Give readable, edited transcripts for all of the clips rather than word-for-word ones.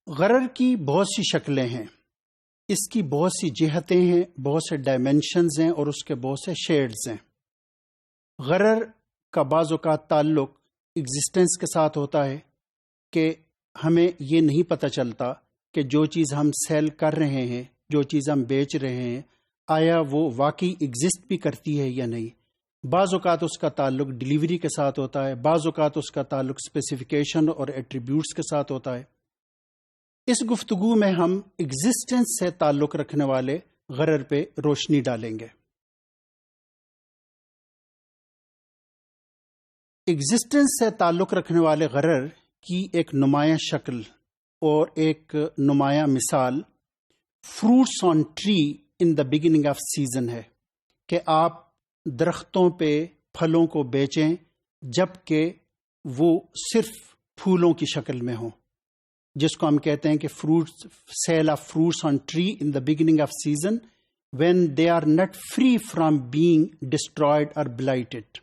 غرر کی بہت سی شکلیں ہیں، اس کی بہت سی جہتیں ہیں، بہت سے ڈائمنشنز ہیں اور اس کے بہت سے شیڈز ہیں۔ غرر کا بعض اوقات تعلق ایگزسٹنس کے ساتھ ہوتا ہے کہ ہمیں یہ نہیں پتہ چلتا کہ جو چیز ہم سیل کر رہے ہیں، جو چیز ہم بیچ رہے ہیں، آیا وہ واقعی ایگزسٹ بھی کرتی ہے یا نہیں۔ بعض اوقات اس کا تعلق ڈیلیوری کے ساتھ ہوتا ہے، بعض اوقات اس کا تعلق اسپیسیفیکیشن اور ایٹریبیوٹس کے ساتھ ہوتا ہے۔ اس گفتگو میں ہم ایگزسٹنس سے تعلق رکھنے والے غرر پہ روشنی ڈالیں گے۔ ایگزسٹنس سے تعلق رکھنے والے غرر کی ایک نمایاں شکل اور ایک نمایاں مثال fruits on tree in the beginning of season ہے کہ آپ درختوں پہ پھلوں کو بیچیں جبکہ وہ صرف پھولوں کی شکل میں ہوں، جس کو ہم کہتے ہیں کہ fruits sale of fruits on tree in the beginning of season when they are not free from being destroyed اور بلائٹڈ۔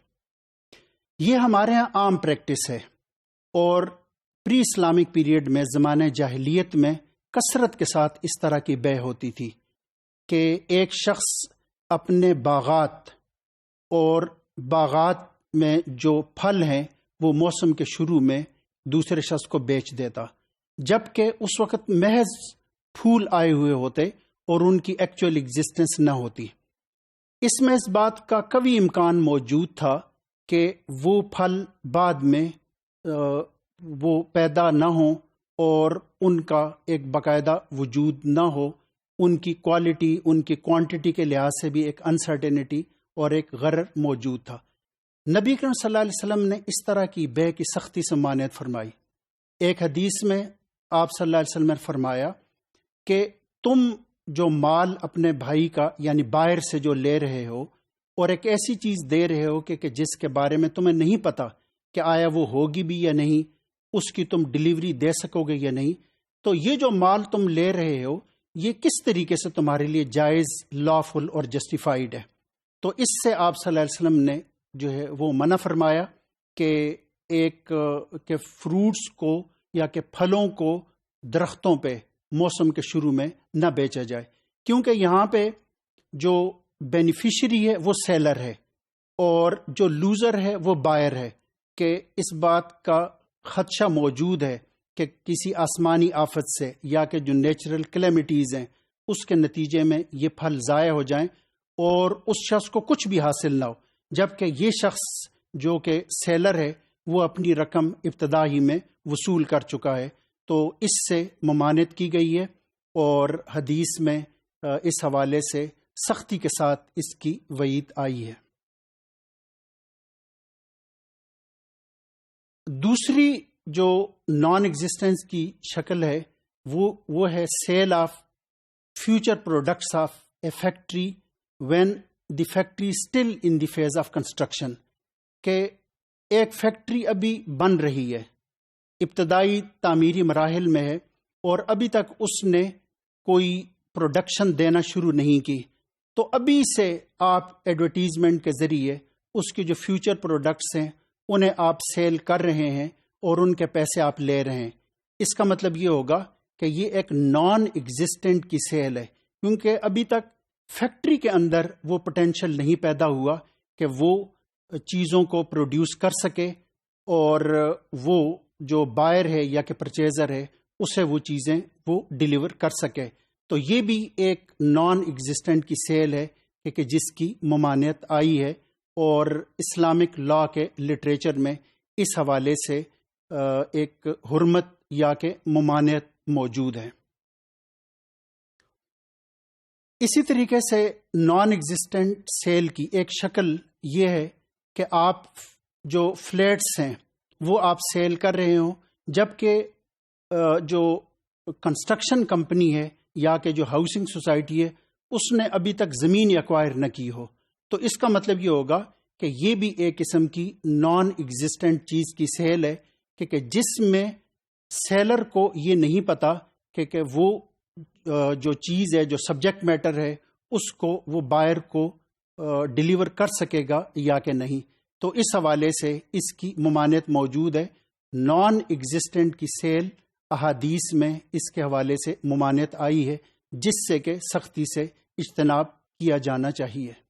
یہ ہمارے ہاں عام پریکٹس ہے اور پری اسلامک پیریڈ میں زمانہ جاہلیت میں کثرت کے ساتھ اس طرح کی بے ہوتی تھی کہ ایک شخص اپنے باغات اور باغات میں جو پھل ہیں وہ موسم کے شروع میں دوسرے شخص کو بیچ دیتا، جبکہ اس وقت محض پھول آئے ہوئے ہوتے اور ان کی ایکچوئل ایگزسٹنس نہ ہوتی۔ اس میں اس بات کا قوی امکان موجود تھا کہ وہ پھل بعد میں وہ پیدا نہ ہوں اور ان کا ایک باقاعدہ وجود نہ ہو، ان کی کوالٹی، ان کی کوانٹٹی کے لحاظ سے بھی ایک انسرٹینٹی اور ایک غرر موجود تھا۔ نبی کریم صلی اللہ علیہ وسلم نے اس طرح کی بے کی سختی سے ممانعت فرمائی۔ ایک حدیث میں آپ صلی اللہ علیہ وسلم نے فرمایا کہ تم جو مال اپنے بھائی کا یعنی بائر سے جو لے رہے ہو اور ایک ایسی چیز دے رہے ہو کہ جس کے بارے میں تمہیں نہیں پتا کہ آیا وہ ہوگی بھی یا نہیں، اس کی تم ڈیلیوری دے سکو گے یا نہیں، تو یہ جو مال تم لے رہے ہو یہ کس طریقے سے تمہارے لیے جائز، لافل اور جسٹیفائیڈ ہے۔ تو اس سے آپ صلی اللہ علیہ وسلم نے جو ہے وہ منع فرمایا کہ کہ فروٹس کو یا کہ پھلوں کو درختوں پہ موسم کے شروع میں نہ بیچا جائے، کیونکہ یہاں پہ جو بینیفیشری ہے وہ سیلر ہے اور جو لوزر ہے وہ بائر ہے، کہ اس بات کا خدشہ موجود ہے کہ کسی آسمانی آفت سے یا کہ جو نیچرل کلیمٹیز ہیں اس کے نتیجے میں یہ پھل ضائع ہو جائیں اور اس شخص کو کچھ بھی حاصل نہ ہو، جبکہ یہ شخص جو کہ سیلر ہے وہ اپنی رقم ابتدا ہی میں وصول کر چکا ہے۔ تو اس سے ممانعت کی گئی ہے اور حدیث میں اس حوالے سے سختی کے ساتھ اس کی وعید آئی ہے۔ دوسری جو نان ایگزسٹنس کی شکل ہے وہ ہے sale of future products of a factory when the factory still in the phase of construction, کہ ایک فیکٹری ابھی بن رہی ہے، ابتدائی تعمیری مراحل میں ہے اور ابھی تک اس نے کوئی پروڈکشن دینا شروع نہیں کی، تو ابھی سے آپ ایڈورٹیزمنٹ کے ذریعے اس کے جو فیوچر پروڈکٹس ہیں انہیں آپ سیل کر رہے ہیں اور ان کے پیسے آپ لے رہے ہیں۔ اس کا مطلب یہ ہوگا کہ یہ ایک نان ایگزسٹنٹ کی سیل ہے، کیونکہ ابھی تک فیکٹری کے اندر وہ پوٹینشیل نہیں پیدا ہوا کہ وہ چیزوں کو پروڈیوس کر سکے اور وہ جو بائر ہے یا کہ پرچیزر ہے اسے وہ چیزیں وہ ڈیلیور کر سکے۔ تو یہ بھی ایک نان ایگزسٹنٹ کی سیل ہے کہ جس کی ممانعت آئی ہے اور اسلامک لا کے لٹریچر میں اس حوالے سے ایک حرمت یا کہ ممانعت موجود ہے۔ اسی طریقے سے نان ایگزسٹنٹ سیل کی ایک شکل یہ ہے کہ آپ جو فلیٹس ہیں وہ آپ سیل کر رہے ہوں، جبکہ جو کنسٹرکشن کمپنی ہے یا کہ جو ہاؤسنگ سوسائٹی ہے اس نے ابھی تک زمین ایکوائر نہ کی ہو، تو اس کا مطلب یہ ہوگا کہ یہ بھی ایک قسم کی نان ایگزسٹنٹ چیز کی سیل ہے کہ جس میں سیلر کو یہ نہیں پتا کہ وہ جو چیز ہے، جو سبجیکٹ میٹر ہے، اس کو وہ بائر کو ڈیلیور کر سکے گا یا کہ نہیں۔ تو اس حوالے سے اس کی ممانعت موجود ہے۔ نان ایگزسٹنٹ کی سیل احادیث میں اس کے حوالے سے ممانعت آئی ہے، جس سے کہ سختی سے اجتناب کیا جانا چاہیے۔